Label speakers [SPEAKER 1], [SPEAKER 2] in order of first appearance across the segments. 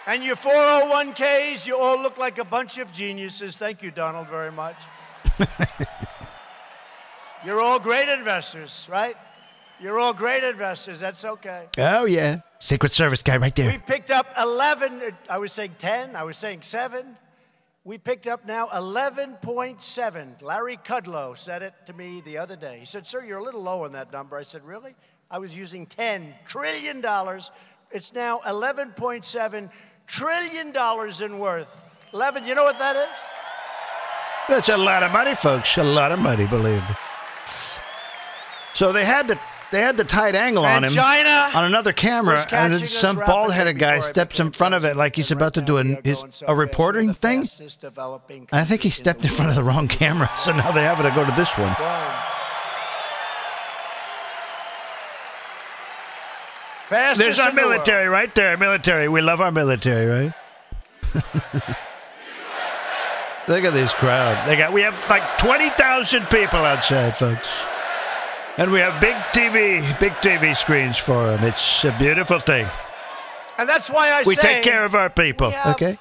[SPEAKER 1] And your 401ks, you all look like a bunch of geniuses. Thank you, Donald, very much. You're all great investors, right? You're all great investors. That's okay.
[SPEAKER 2] Oh, yeah. Secret Service guy right there.
[SPEAKER 1] We picked up 11. I was saying 10. I was saying 7. We picked up now 11.7. Larry Kudlow said it to me the other day. He said, sir, you're a little low on that number. I said, really? I was using $10 trillion. It's now $11.7 trillion in worth. 11, you know what that is?
[SPEAKER 2] That's a lot of money, folks. A lot of money, believe me. So they had the tight angle on him
[SPEAKER 1] China
[SPEAKER 2] on another camera, and then some bald-headed guy steps in front of it like he's about to do a reporting thing. And I think he stepped in front of the wrong camera, so now they have to go to this one. There's our military right there. Military. We love our military, right? Look at this crowd. We have like 20,000 people outside, folks. And we have big TV screens for them. It's a beautiful thing.
[SPEAKER 1] And that's why
[SPEAKER 2] we take care of our people.
[SPEAKER 1] We have
[SPEAKER 2] okay.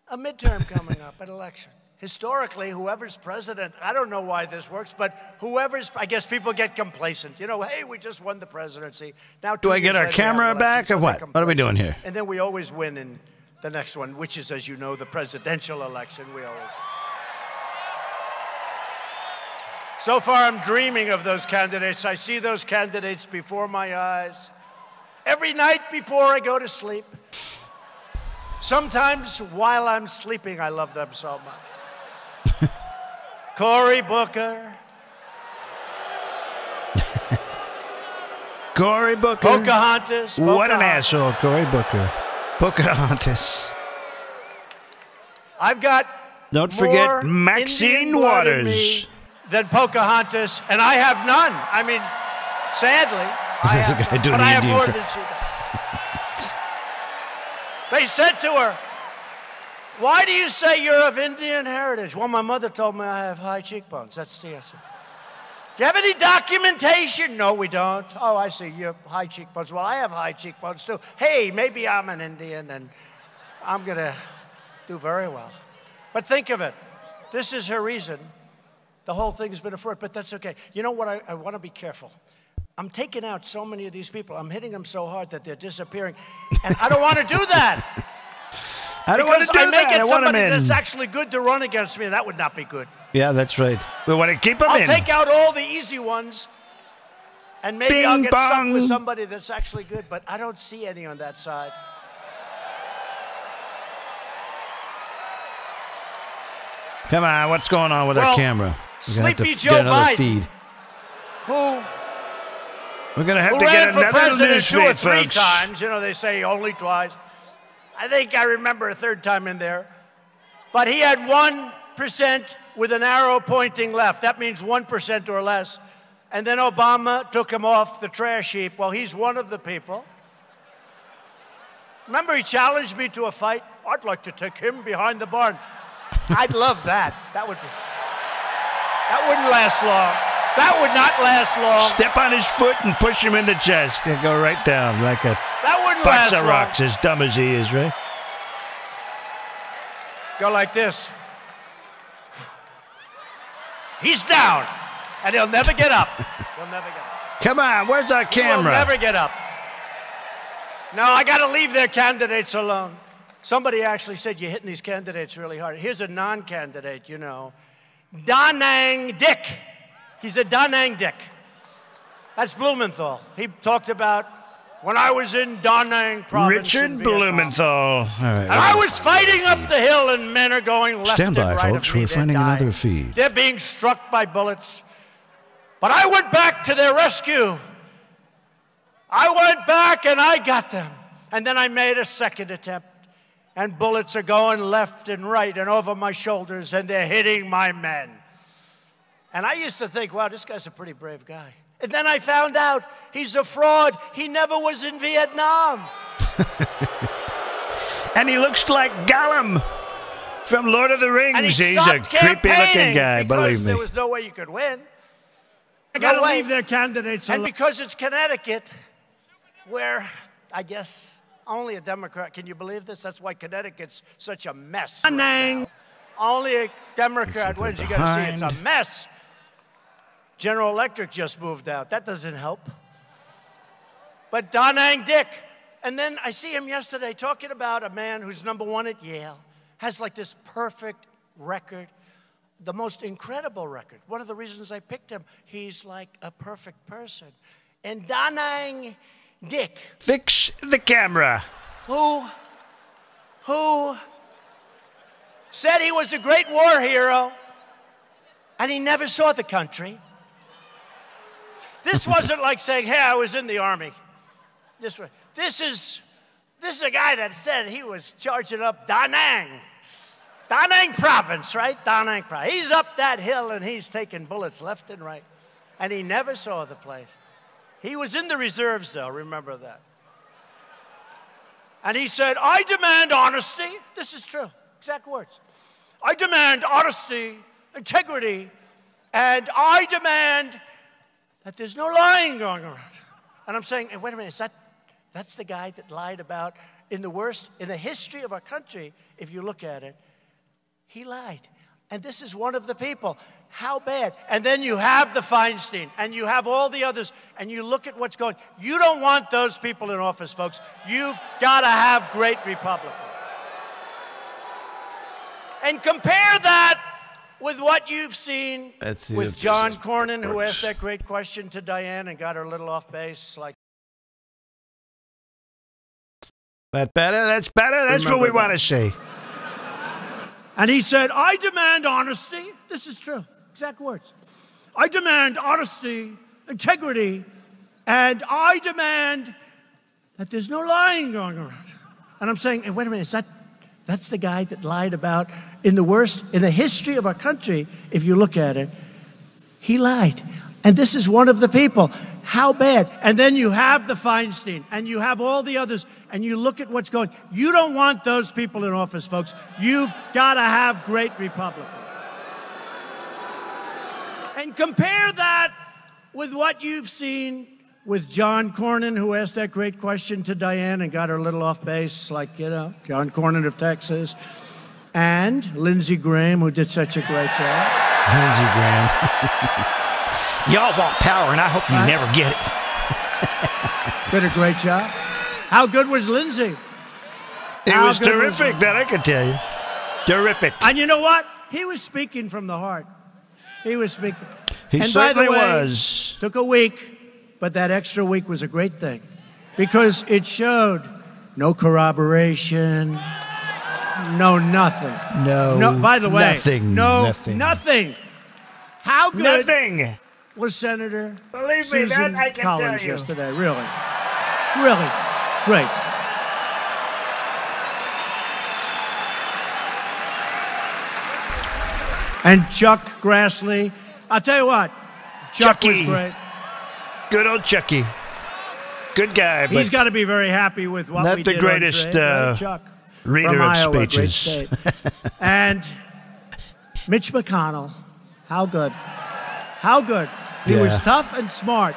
[SPEAKER 1] A midterm coming up, an election. Historically, whoever's president, I don't know why this works, but I guess people get complacent. You know, hey, we just won the presidency. Now,
[SPEAKER 2] do I get our camera back or what? What are we doing here?
[SPEAKER 1] And then we always win in the next one, which is, as you know, the presidential election. We always. So far, I'm dreaming of those candidates. I see those candidates before my eyes every night before I go to sleep. Sometimes while I'm sleeping, I love them so much. Cory Booker.
[SPEAKER 2] Cory Booker.
[SPEAKER 1] Pocahontas.
[SPEAKER 2] What an asshole, Cory Booker. Pocahontas.
[SPEAKER 1] I've got
[SPEAKER 2] Don't forget Maxine Waters.
[SPEAKER 1] Than Pocahontas, and I have none. I mean, sadly, I have none, but I have more than she does. They said to her, why do you say you're of Indian heritage? Well, my mother told me I have high cheekbones. That's the answer. Do you have any documentation? No, we don't. Oh, I see, you have high cheekbones. Well, I have high cheekbones, too. Hey, maybe I'm an Indian, and I'm going to do very well. But think of it. This is her reason. The whole thing has been a fraud, but that's okay. You know what? I want to be careful. I'm taking out so many of these people. I'm hitting them so hard that they're disappearing. And I don't want to do that.
[SPEAKER 2] I don't want to do that.
[SPEAKER 1] I may get somebody that's actually good to run against me, and that would not be good.
[SPEAKER 2] Yeah, that's right. We want to keep them in.
[SPEAKER 1] I'll take out all the easy ones, and maybe I'll get stuck with somebody that's actually good, but I don't see any on that side.
[SPEAKER 2] Come on, what's going on with our camera?
[SPEAKER 1] Sleepy Joe Biden,
[SPEAKER 2] feed. We're going to have to
[SPEAKER 1] get
[SPEAKER 2] another news feed,
[SPEAKER 1] 2 or 3
[SPEAKER 2] folks.
[SPEAKER 1] times. You know, they say only twice. I think I remember a 3rd time in there. But he had 1% with an arrow pointing left. That means 1% or less. And then Obama took him off the trash heap. Well, he's one of the people. Remember, he challenged me to a fight? I'd like to take him behind the barn. I'd love that. That wouldn't last long. That would not last long.
[SPEAKER 2] Step on his foot and push him in the chest and go right down like a box of rocks, as dumb as he is, right?
[SPEAKER 1] Go like this. He's down, and he'll never get up. He'll never get up.
[SPEAKER 2] Come on, where's our camera?
[SPEAKER 1] He'll never get up. No, I got to leave their candidates alone. Somebody actually said you're hitting these candidates really hard. Here's a non-candidate, you know. Da Nang Dick. He's a Da Nang Dick. That's Blumenthal. He talked about when I was in Da Nang province.
[SPEAKER 2] Richard Blumenthal. All right,
[SPEAKER 1] and I was fighting up the hill, and men are going left and right.
[SPEAKER 2] Stand by, folks. We're finding another feed.
[SPEAKER 1] They're being struck by bullets. But I went back to their rescue. I went back, and I got them. And then I made a second attempt. And bullets are going left and right and over my shoulders, and they're hitting my men. And I used to think, wow, this guy's a pretty brave guy. And then I found out he's a fraud. He never was in Vietnam.
[SPEAKER 2] And he looks like Gollum from Lord of the Rings. He's a creepy-looking guy, believe me.
[SPEAKER 1] There was no way you could win. I got to leave their candidates alone. And because it's Connecticut, where I guess Only a Democrat. Can you believe this? That's why Connecticut's such a mess. Right now. Only a Democrat wins. You got to see it's a mess. General Electric just moved out. That doesn't help. But Da Nang Dick. And then I see him yesterday talking about a man who's #1 at Yale, has like this perfect record, the most incredible record. One of the reasons I picked him, he's like a perfect person. And Da Nang Dick.
[SPEAKER 2] Fix the camera.
[SPEAKER 1] Who said he was a great war hero, and he never saw the country. This wasn't like saying, hey, I was in the Army. This is a guy that said he was charging up Da Nang province, right? Da Nang province. He's up that hill, and he's taking bullets left and right, and he never saw the place. He was in the reserves, though, remember that. And he said, I demand honesty. This is true, exact words. I demand honesty, integrity, and I demand that there's no lying going around. And I'm saying, hey, wait a minute, that's the guy that lied about in the history of our country, if you look at it, he lied. And this is one of the people. How bad? And then you have the Feinstein, and you have all the others, and you look at what's going. You don't want those people in office, folks. You've got to have great Republicans. And compare that with what you've seen with John Cornyn, who asked that great question to Diane and got her a little off base. Like,
[SPEAKER 2] that better? That's better? That's what we want to see.
[SPEAKER 1] And he said, I demand honesty. This is true. Exact words. I demand honesty, integrity, and I demand that there's no lying going around. And I'm saying, hey, wait a minute, that's the guy that lied about in the history of our country, if you look at it, he lied. And this is one of the people. How bad? And then you have the Feinstein, and you have all the others, and you look at what's going. You don't want those people in office, folks. You've got to have great Republicans. And compare that with what you've seen with John Cornyn, who asked that great question to Diane and got her a little off base, like, you know, John Cornyn of Texas, and Lindsey Graham, who did such a great job.
[SPEAKER 2] Lindsey Graham. Y'all want power, and I hope you never get it.
[SPEAKER 1] Did a great job. How good was Lindsey?
[SPEAKER 2] It was terrific, that I can tell you. Terrific.
[SPEAKER 1] And you know what? He was speaking from the heart. He was speaking.
[SPEAKER 2] He certainly was.
[SPEAKER 1] Took a week, but that extra week was a great thing because it showed no corroboration, no nothing.
[SPEAKER 2] No.
[SPEAKER 1] By the way,
[SPEAKER 2] nothing.
[SPEAKER 1] How good
[SPEAKER 2] Nothing.
[SPEAKER 1] was Senator
[SPEAKER 2] Believe
[SPEAKER 1] Susan
[SPEAKER 2] me, that I can
[SPEAKER 1] Collins
[SPEAKER 2] tell you.
[SPEAKER 1] yesterday? Really, really great. And Chuck Grassley, I'll tell you what, Chuck was great.
[SPEAKER 2] Good old Chucky. Good guy.
[SPEAKER 1] He's got to be very happy with what we did.
[SPEAKER 2] Not the greatest
[SPEAKER 1] Chuck
[SPEAKER 2] reader
[SPEAKER 1] from
[SPEAKER 2] of
[SPEAKER 1] Iowa,
[SPEAKER 2] speeches.
[SPEAKER 1] great state. And Mitch McConnell, how good. How good. He was tough and smart.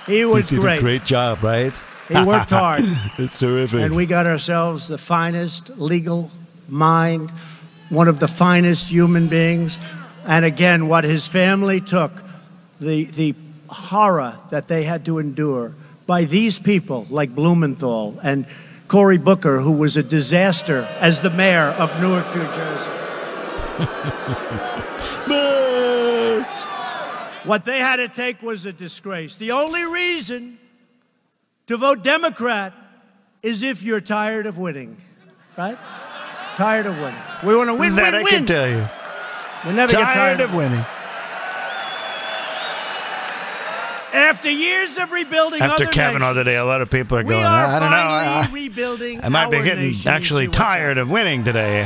[SPEAKER 1] He was
[SPEAKER 2] He did
[SPEAKER 1] great.
[SPEAKER 2] a great job, right?
[SPEAKER 1] He worked hard.
[SPEAKER 2] It's terrific.
[SPEAKER 1] And we got ourselves the finest legal mind, one of the finest human beings. And again, what his family took, the horror that they had to endure by these people like Blumenthal and Cory Booker, who was a disaster as the mayor of Newark, New Jersey. What they had to take was a disgrace. The only reason to vote Democrat is if you're tired of winning, right? Tired of winning. We want to win,
[SPEAKER 2] that
[SPEAKER 1] win,
[SPEAKER 2] I can tell you.
[SPEAKER 1] We never get tired
[SPEAKER 2] of winning.
[SPEAKER 1] After years of rebuilding
[SPEAKER 2] After
[SPEAKER 1] other
[SPEAKER 2] Kavanaugh
[SPEAKER 1] nations,
[SPEAKER 2] today, a lot of people are
[SPEAKER 1] we
[SPEAKER 2] going,
[SPEAKER 1] are
[SPEAKER 2] I don't know.
[SPEAKER 1] finally rebuilding
[SPEAKER 2] I might be
[SPEAKER 1] our
[SPEAKER 2] getting
[SPEAKER 1] nation.
[SPEAKER 2] actually tired of winning today.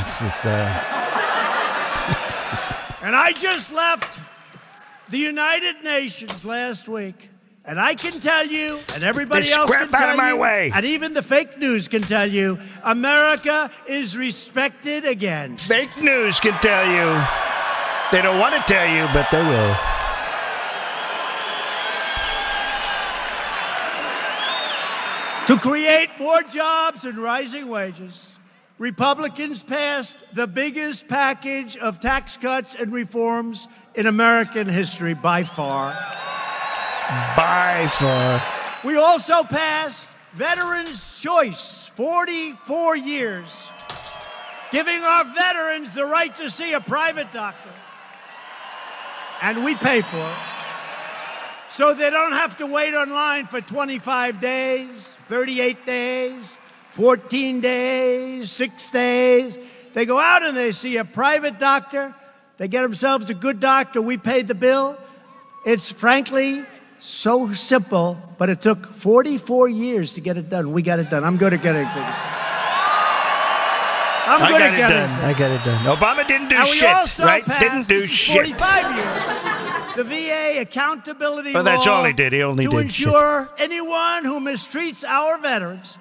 [SPEAKER 1] And I just left the United Nations last week, and I can tell you, and everybody else can tell you, and even the fake news can tell you, America is respected again.
[SPEAKER 2] Fake news can tell you. They don't want to tell you, but they will.
[SPEAKER 1] To create more jobs and rising wages, Republicans passed the biggest package of tax cuts and reforms in American history by far.
[SPEAKER 2] By far.
[SPEAKER 1] We also passed Veterans' Choice, 44 years, giving our veterans the right to see a private doctor. And we pay for it. So they don't have to wait online for 25 days, 38 days, 14 days, 6 days. They go out and they see a private doctor. They get themselves a good doctor. We pay the bill. It's frankly so simple, but it took 44 years to get it done. We got it done. I'm good at getting things done. I'm good at getting it done.
[SPEAKER 2] I got it done. Obama didn't do shit, right? Didn't do shit.
[SPEAKER 1] 45 years. The VA accountability law.
[SPEAKER 2] That's all he did. He only did shit.
[SPEAKER 1] To ensure anyone who mistreats our veterans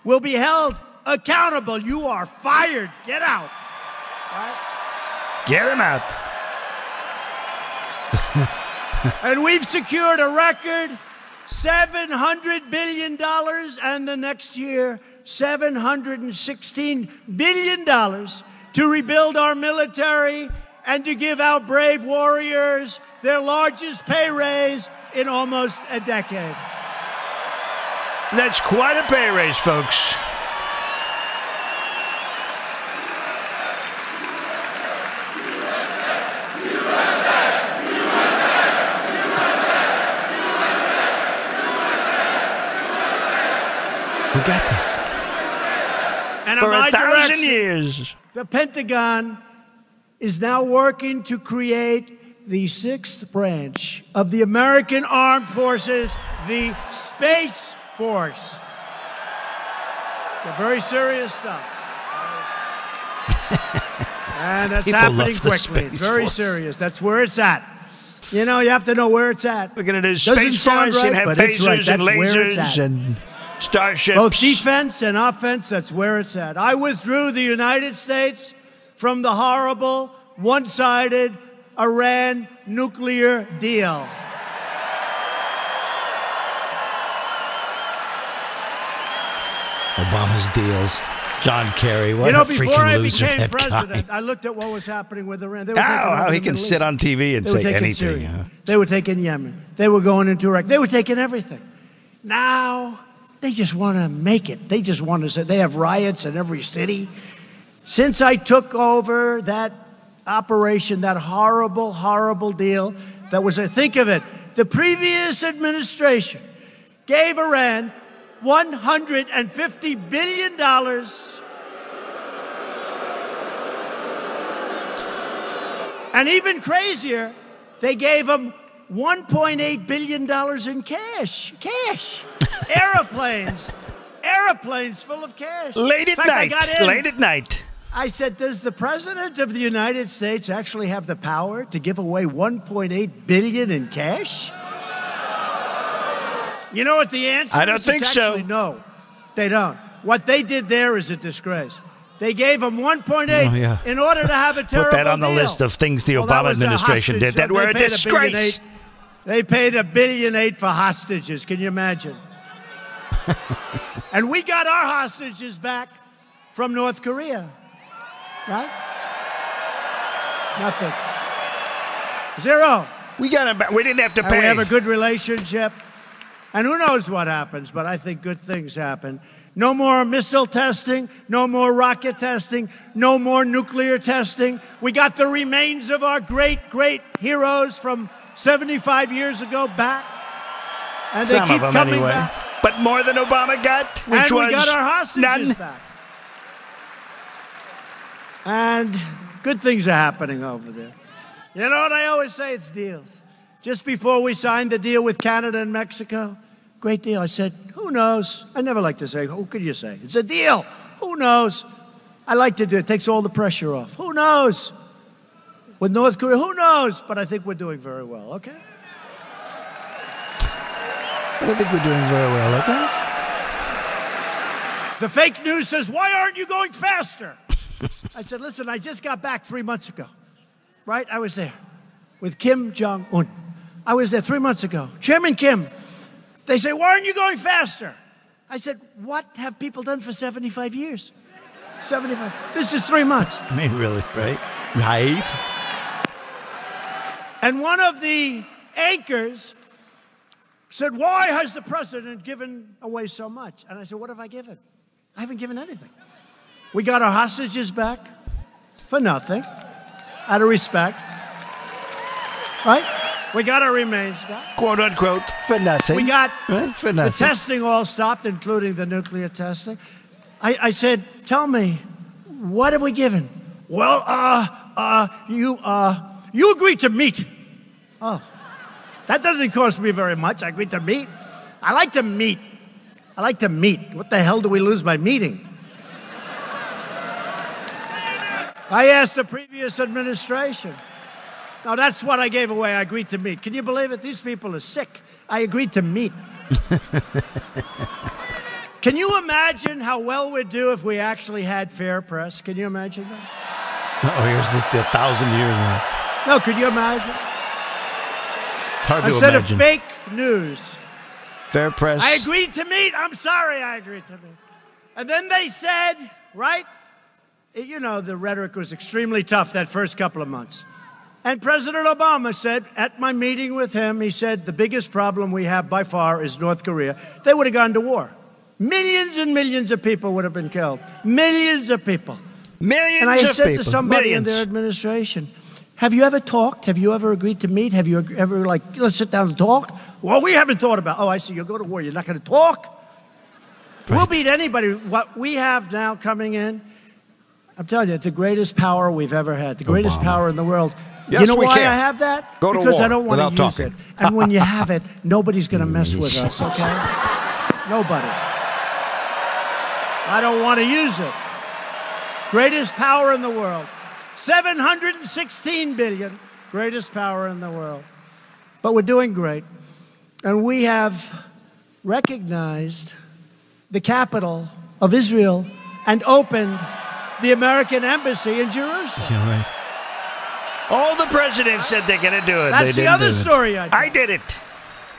[SPEAKER 1] will be held accountable. You are fired. Get out. Right?
[SPEAKER 2] Get him out.
[SPEAKER 1] And we've secured a record $700 billion, and the next year, $716 billion to rebuild our military and to give our brave warriors their largest pay raise in almost a decade.
[SPEAKER 2] That's quite a pay raise, folks. We got this.
[SPEAKER 1] And
[SPEAKER 2] for 1,000 years.
[SPEAKER 1] The Pentagon is now working to create the sixth branch of the American Armed Forces, the Space Force. They're very serious stuff. And that's happening quickly. It's very serious. That's where it's at. You know, you have to know where it's at.
[SPEAKER 2] We're going to do Space Force and have phasers and lasers and starships.
[SPEAKER 1] Both defense and offense, that's where it's at. I withdrew the United States from the horrible, one-sided Iran nuclear deal.
[SPEAKER 2] Obama's deals. John Kerry, what
[SPEAKER 1] a
[SPEAKER 2] freaking
[SPEAKER 1] before I
[SPEAKER 2] loser
[SPEAKER 1] became
[SPEAKER 2] that
[SPEAKER 1] president,
[SPEAKER 2] guy.
[SPEAKER 1] I looked at what was happening with Iran. They
[SPEAKER 2] were how he can sit on TV and say anything.
[SPEAKER 1] Syria. They were taking Yemen. They were going into Iraq. They were taking everything. Now, they just want to make it. They just want to say, they have riots in every city. Since I took over that operation, that horrible, horrible deal, that was, think of it, the previous administration gave Iran $150 billion. And even crazier, they gave them $1.8 billion in cash. Cash. Airplanes full of cash.
[SPEAKER 2] Late at night.
[SPEAKER 1] I said, does the President of the United States actually have the power to give away $1.8 billion in cash? You know what the answer is?
[SPEAKER 2] I don't think so.
[SPEAKER 1] No, they don't. What they did there is a disgrace. They gave them 1.8 in order to have a terrible
[SPEAKER 2] Put that on the
[SPEAKER 1] deal.
[SPEAKER 2] list of things the Obama administration did that were a disgrace.
[SPEAKER 1] They paid $1.8 billion for hostages. Can you imagine? And we got our hostages back from North Korea. Right? Nothing. Zero.
[SPEAKER 2] We got them back. We didn't have to pay.
[SPEAKER 1] And we have a good relationship. And who knows what happens, but I think good things happen. No more missile testing, no more rocket testing, no more nuclear testing. We got the remains of our great, great heroes from 75 years ago back. And they keep coming back.
[SPEAKER 2] But more than Obama got, which was
[SPEAKER 1] we got our hostages
[SPEAKER 2] none.
[SPEAKER 1] back. And good things are happening over there. You know what I always say? It's deals. Just before we signed the deal with Canada and Mexico, great deal. I said, who knows? I never like to say, who could you say? It's a deal. Who knows? I like to do it. It takes all the pressure off. Who knows? With North Korea, who knows? But I think we're doing very well, okay?
[SPEAKER 2] I think we're doing very well, okay?
[SPEAKER 1] The fake news says, why aren't you going faster? I said, listen, I just got back 3 months ago, right? I was there with Kim Jong-un. I was there 3 months ago. Chairman Kim, they say, why aren't you going faster? I said, what have people done for 75 years? 75. This is 3 months.
[SPEAKER 2] I mean, really, right? Right.
[SPEAKER 1] And one of the anchors said, why has the president given away so much? And I said, what have I given? I haven't given anything. We got our hostages back for nothing, out of respect, right? We got our remains back.
[SPEAKER 2] Quote, unquote, for nothing.
[SPEAKER 1] We got
[SPEAKER 2] right? For nothing.
[SPEAKER 1] The testing all stopped, including the nuclear testing. I said, tell me, what have we given? Well, you agreed to meet. Oh, that doesn't cost me very much. I agreed to meet. I like to meet. I like to meet. What the hell do we lose by meeting? I asked the previous administration. Now, that's what I gave away. I agreed to meet. Can you believe it? These people are sick. I agreed to meet. Can you imagine how well we'd do if we actually had fair press? Can you imagine that?
[SPEAKER 2] Oh, here's the 1,000 years now.
[SPEAKER 1] No, could you imagine?
[SPEAKER 2] It's hard to
[SPEAKER 1] Instead
[SPEAKER 2] imagine.
[SPEAKER 1] of fake news.
[SPEAKER 2] Fair press.
[SPEAKER 1] I agreed to meet. I'm sorry I agreed to meet. And then they said, right? You know, the rhetoric was extremely tough that first couple of months. And President Obama said, at my meeting with him, he said, the biggest problem we have by far is North Korea. They would have gone to war. Millions and millions of people would have been killed. Millions of people.
[SPEAKER 2] Millions
[SPEAKER 1] and I
[SPEAKER 2] of people.
[SPEAKER 1] said to somebody in
[SPEAKER 2] Millions.
[SPEAKER 1] their administration, have you ever talked? Have you ever agreed to meet? Have you ever, like, let's sit down and talk? Well, we haven't thought about, oh, I see, you'll go to war. You're not going to talk? Right. We'll beat anybody. What we have now coming in, I'm telling you, it's the greatest power we've ever had, the greatest power in the world.
[SPEAKER 2] Yes,
[SPEAKER 1] you know why
[SPEAKER 2] can.
[SPEAKER 1] I have that?
[SPEAKER 2] Go to
[SPEAKER 1] because
[SPEAKER 2] war
[SPEAKER 1] I don't want to use
[SPEAKER 2] talking.
[SPEAKER 1] it. And when you have it, nobody's going to mess with us, okay? Nobody. I don't want to use it. Greatest power in the world. 716 billion. Greatest power in the world. But we're doing great. And we have recognized the capital of Israel and opened the American embassy in Jerusalem.
[SPEAKER 2] Yeah, right. All the presidents said they're going to do it.
[SPEAKER 1] That's the other story I tell.
[SPEAKER 2] I did it.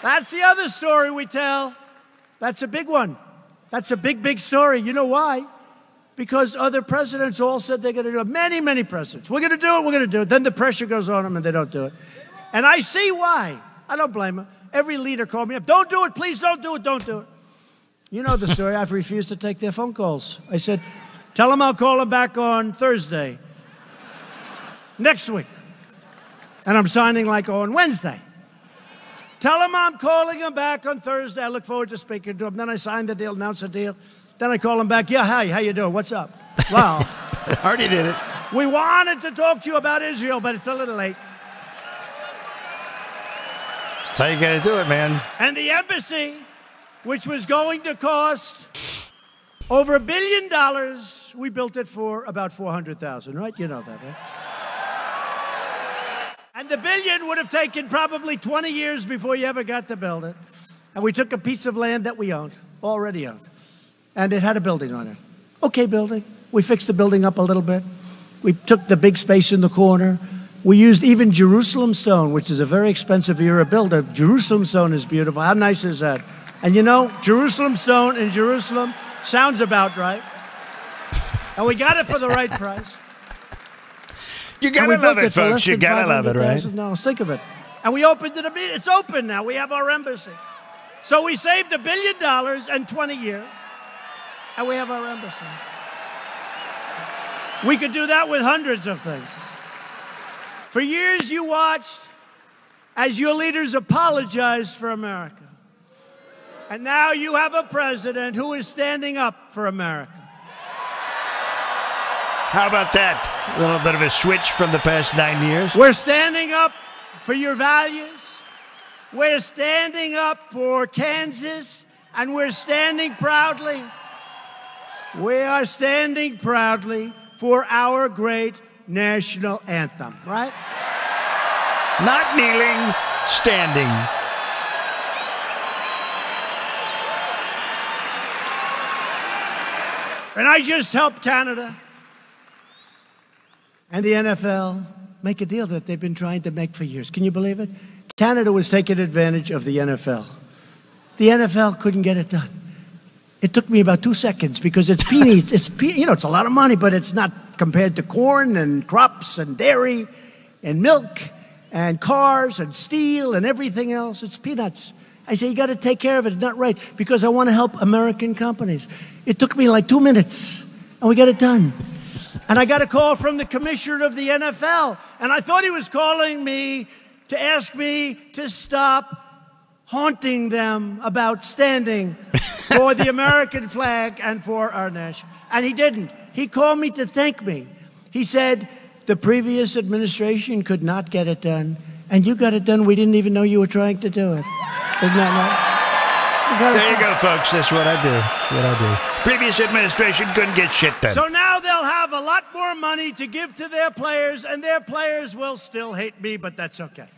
[SPEAKER 1] That's the other story we tell. That's a big one. That's a big, big story. You know why? Because other presidents all said they're going to do it. Many, many presidents. We're going to do it. We're going to do it. Then the pressure goes on them and they don't do it. And I see why. I don't blame them. Every leader called me up. Don't do it. Please don't do it. Don't do it. You know the story. I've refused to take their phone calls. I said, tell them I'll call them back on Thursday. Next week. And I'm signing like on Wednesday. Tell them I'm calling them back on Thursday. I look forward to speaking to them. Then I sign the deal, announce the deal. Then I call them back. Yeah, hi, how you doing? What's up? Well,
[SPEAKER 2] already did it.
[SPEAKER 1] We wanted to talk to you about Israel, but it's a little late.
[SPEAKER 2] That's how you got to do it, man.
[SPEAKER 1] And the embassy, which was going to cost over $1 billion, we built it for about $400,000, right? You know that, right? And the billion would have taken probably 20 years before you ever got to build it. And we took a piece of land that we owned, already owned, and it had a building on it. Okay building. We fixed the building up a little bit. We took the big space in the corner. We used even Jerusalem stone, which is a very expensive era builder. Jerusalem stone is beautiful. How nice is that? And you know, Jerusalem stone in Jerusalem sounds about right. And we got it for the right price.
[SPEAKER 2] You gotta love it, folks. You gotta love it, right?
[SPEAKER 1] No, think of it. And we opened it. It's open now. We have our embassy. So we saved $1 billion and 20 years. And we have our embassy. We could do that with hundreds of things. For years you watched as your leaders apologized for America. And now you have a president who is standing up for America.
[SPEAKER 2] How about that? A little bit of a switch from the past 9 years.
[SPEAKER 1] We're standing up for your values. We're standing up for Kansas, and we're standing proudly. We are standing proudly for our great national anthem, right?
[SPEAKER 2] Not kneeling, standing.
[SPEAKER 1] And I just helped Canada and the NFL make a deal that they've been trying to make for years. Can you believe it? Canada was taking advantage of the NFL. The NFL couldn't get it done. It took me about 2 seconds because it's peanuts. It's a lot of money, but it's not compared to corn and crops and dairy and milk and cars and steel and everything else. It's peanuts. I say, you got to take care of it. It's not right because I want to help American companies. It took me like 2 minutes, and we got it done. And I got a call from the commissioner of the NFL, and I thought he was calling me to ask me to stop haunting them about standing for the American flag and for our nation. And he didn't. He called me to thank me. He said, the previous administration could not get it done, and you got it done. We didn't even know you were trying to do it. Isn't that right?
[SPEAKER 2] There you go, folks. That's what I do. That's what I do. Previous administration couldn't get shit done.
[SPEAKER 1] So now they'll have a lot more money to give to their players, and their players will still hate me, but that's okay.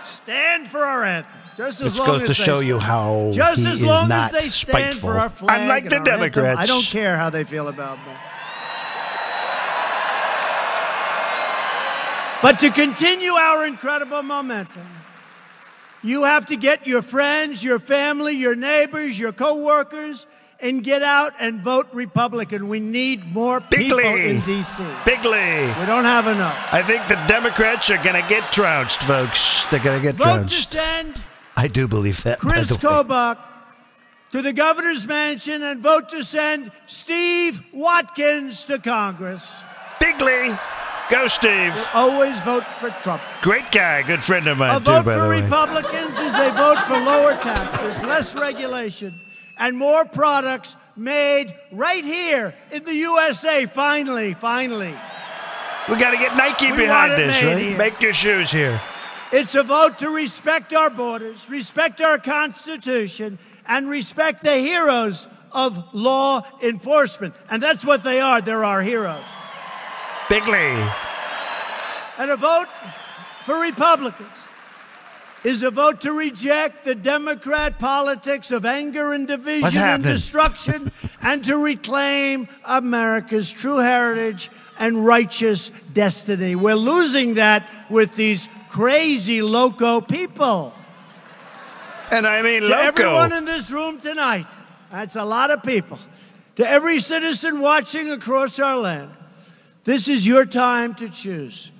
[SPEAKER 1] Stand for our anthem. Just as long as
[SPEAKER 2] to show you how
[SPEAKER 1] just as long as they stand
[SPEAKER 2] spiteful.
[SPEAKER 1] for our flag.
[SPEAKER 2] Unlike the Democrats.
[SPEAKER 1] Anthem, I don't care how they feel about me. But to continue our incredible momentum, you have to get your friends, your family, your neighbors, your co-workers, and get out and vote Republican. We need more people in D.C.
[SPEAKER 2] Bigly.
[SPEAKER 1] We don't have enough.
[SPEAKER 2] I think the Democrats are going to get trounced, folks. They're going to get
[SPEAKER 1] trounced.
[SPEAKER 2] Vote to
[SPEAKER 1] send
[SPEAKER 2] I do believe that.
[SPEAKER 1] Chris Kobach to the governor's mansion and vote to send Steve Watkins to Congress.
[SPEAKER 2] Bigly. Go, Steve.
[SPEAKER 1] We'll always vote for Trump.
[SPEAKER 2] Great guy. Good friend of mine,
[SPEAKER 1] too, by the way. A vote for Republicans is a vote for lower taxes, less regulation, and more products made right here in the USA. Finally.
[SPEAKER 2] We got to get Nike behind this, right?
[SPEAKER 1] Here.
[SPEAKER 2] Make your shoes here.
[SPEAKER 1] It's a vote to respect our borders, respect our Constitution, and respect the heroes of law enforcement. And that's what they are. They're our heroes.
[SPEAKER 2] Bigly.
[SPEAKER 1] And a vote for Republicans is a vote to reject the Democrat politics of anger and division and destruction and to reclaim America's true heritage and righteous destiny. We're losing that with these crazy loco people.
[SPEAKER 2] And I mean
[SPEAKER 1] loco. To everyone in this room tonight, that's a lot of people, to every citizen watching across our land, this is your time to choose.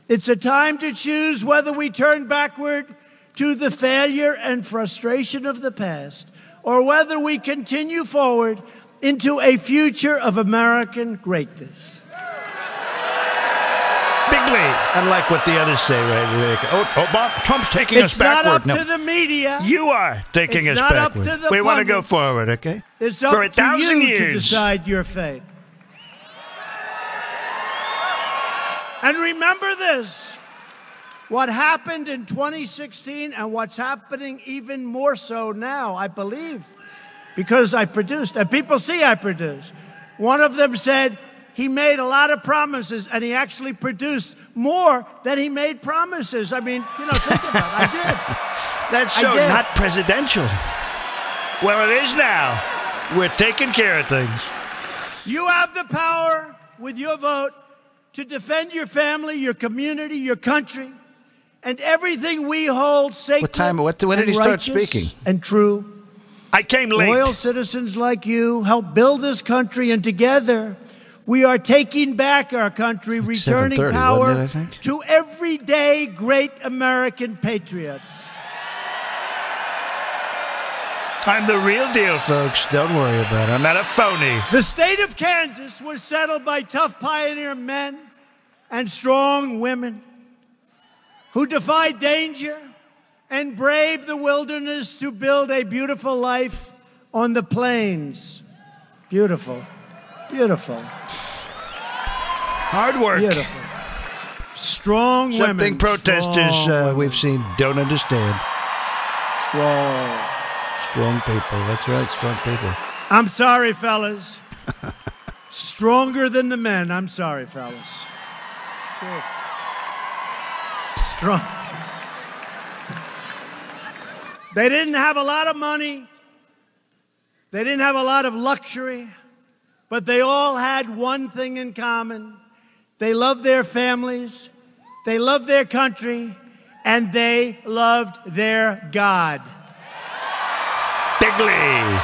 [SPEAKER 1] It's a time to choose whether we turn backward to the failure and frustration of the past, or whether we continue forward into a future of American greatness.
[SPEAKER 2] Bigly. Unlike what the others say, right? Bob, Trump's taking us backward.
[SPEAKER 1] It's not up to the media.
[SPEAKER 2] You are taking us backward.
[SPEAKER 1] It's not up to the
[SPEAKER 2] We want to go forward, okay?
[SPEAKER 1] It's up
[SPEAKER 2] for 1,000 years
[SPEAKER 1] to decide your fate. And remember this, what happened in 2016 and what's happening even more so now, I believe, because I produced, and people see I produce. One of them said he made a lot of promises, and he actually produced more than he made promises. I mean, think about it. I did.
[SPEAKER 2] That's so not presidential. Well, it is now. We're taking care of things.
[SPEAKER 1] You have the power with your vote to defend your family, your community, your country, and everything we hold sacred.
[SPEAKER 2] When did he start speaking?
[SPEAKER 1] And true.
[SPEAKER 2] I came late.
[SPEAKER 1] Loyal citizens like you help build this country, and together we are taking back our country, returning power to everyday great American patriots.
[SPEAKER 2] I'm the real deal, folks. Don't worry about it. I'm not a phony.
[SPEAKER 1] The state of Kansas was settled by tough pioneer men and strong women who defied danger and braved the wilderness to build a beautiful life on the plains. Beautiful. Beautiful.
[SPEAKER 2] Hard work.
[SPEAKER 1] Beautiful. Strong women.
[SPEAKER 2] Something protesters we've seen don't understand. Strong people. That's right, strong people.
[SPEAKER 1] I'm sorry, fellas. Stronger than the men. I'm sorry, fellas. Good. Strong. They didn't have a lot of money. They didn't have a lot of luxury. But they all had one thing in common. They loved their families. They loved their country. And they loved their God.
[SPEAKER 2] Bigly.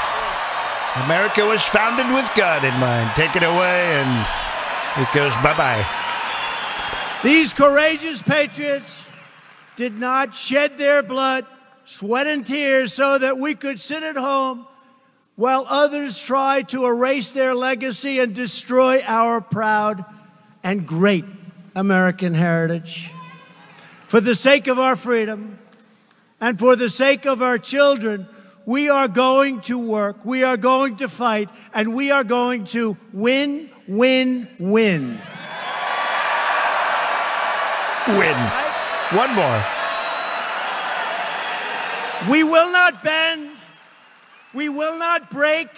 [SPEAKER 2] America was founded with God in mind. Take it away, and it goes bye-bye.
[SPEAKER 1] These courageous patriots did not shed their blood, sweat, and tears so that we could sit at home while others try to erase their legacy and destroy our proud and great American heritage. For the sake of our freedom and for the sake of our children, we are going to work, we are going to fight, and we are going to win, win, win.
[SPEAKER 2] Win. One more.
[SPEAKER 1] We will not bend. We will not break.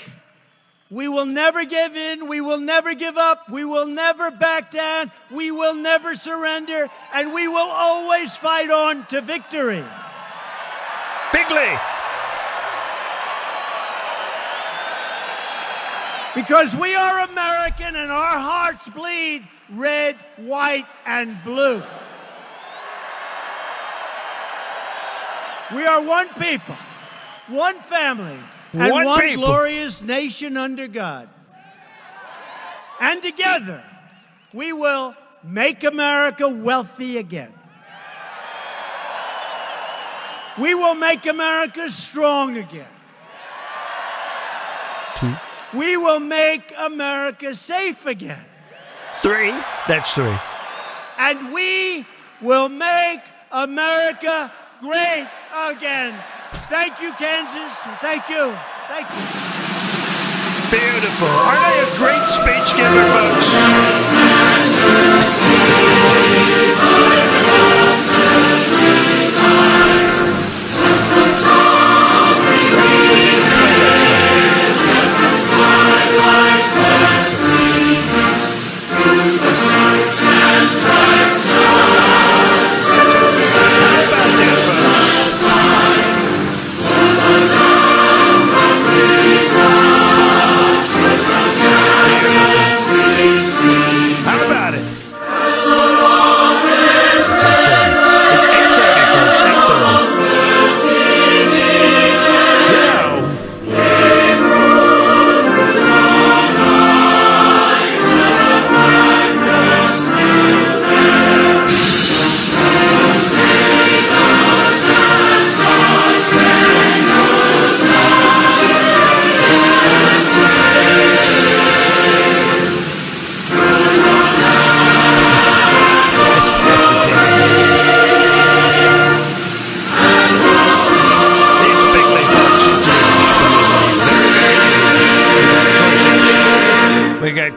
[SPEAKER 1] We will never give in. We will never give up. We will never back down. We will never surrender. And we will always fight on to victory.
[SPEAKER 2] Bigly.
[SPEAKER 1] Because we are American and our hearts bleed red, white, and blue. We are one people, one family, and one glorious nation under God. And together, we will make America wealthy again. We will make America strong again.
[SPEAKER 2] 2.
[SPEAKER 1] We will make America safe again.
[SPEAKER 2] 3. That's 3.
[SPEAKER 1] And we will make America great again. Thank you, Kansas. Thank you. Thank you.
[SPEAKER 2] Beautiful. Aren't I a great speech giver, folks?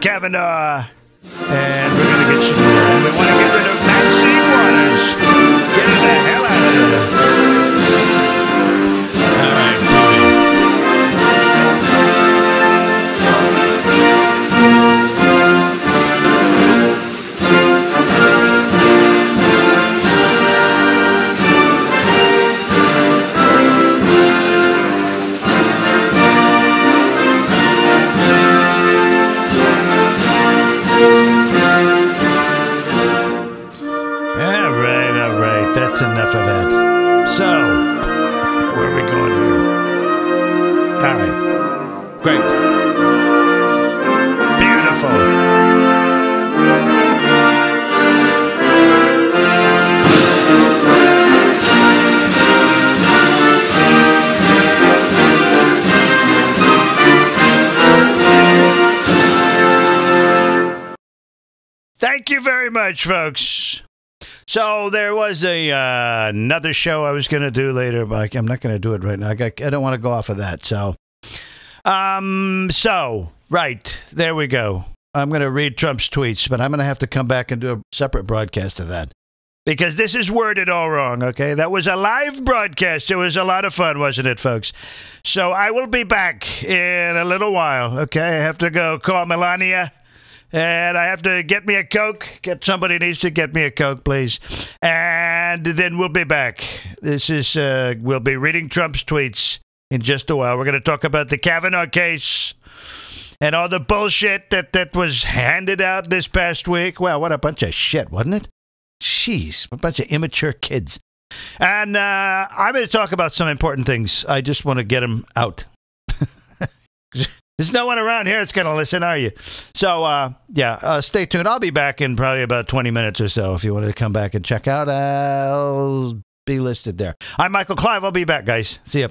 [SPEAKER 2] Kavanaugh, and we're going to get some more. We want to get rid of Maxine Waters. Get her the hell out of here. All right, that's enough of that. So, where are we going here? All right. Great. Beautiful. Thank you very much, folks. So there was another show I was going to do later, but I'm not going to do it right now. I don't want to go off of that. So, right, there we go. I'm going to read Trump's tweets, but I'm going to have to come back and do a separate broadcast of that. Because this is worded all wrong, okay? That was a live broadcast. It was a lot of fun, wasn't it, folks? So I will be back in a little while, okay? I have to go call Melania. And I have to get me a Coke. Somebody needs to get me a Coke, please. And then we'll be back. This is, we'll be reading Trump's tweets in just a while. We're going to talk about the Kavanaugh case and all the bullshit that was handed out this past week. Well, what a bunch of shit, wasn't it? Jeez, a bunch of immature kids. And I'm going to talk about some important things. I just want to get them out. There's no one around here that's going to listen, are you? So, stay tuned. I'll be back in probably about 20 minutes or so. If you wanted to come back and check out, I'll be listed there. I'm Michael Clive. I'll be back, guys. See ya.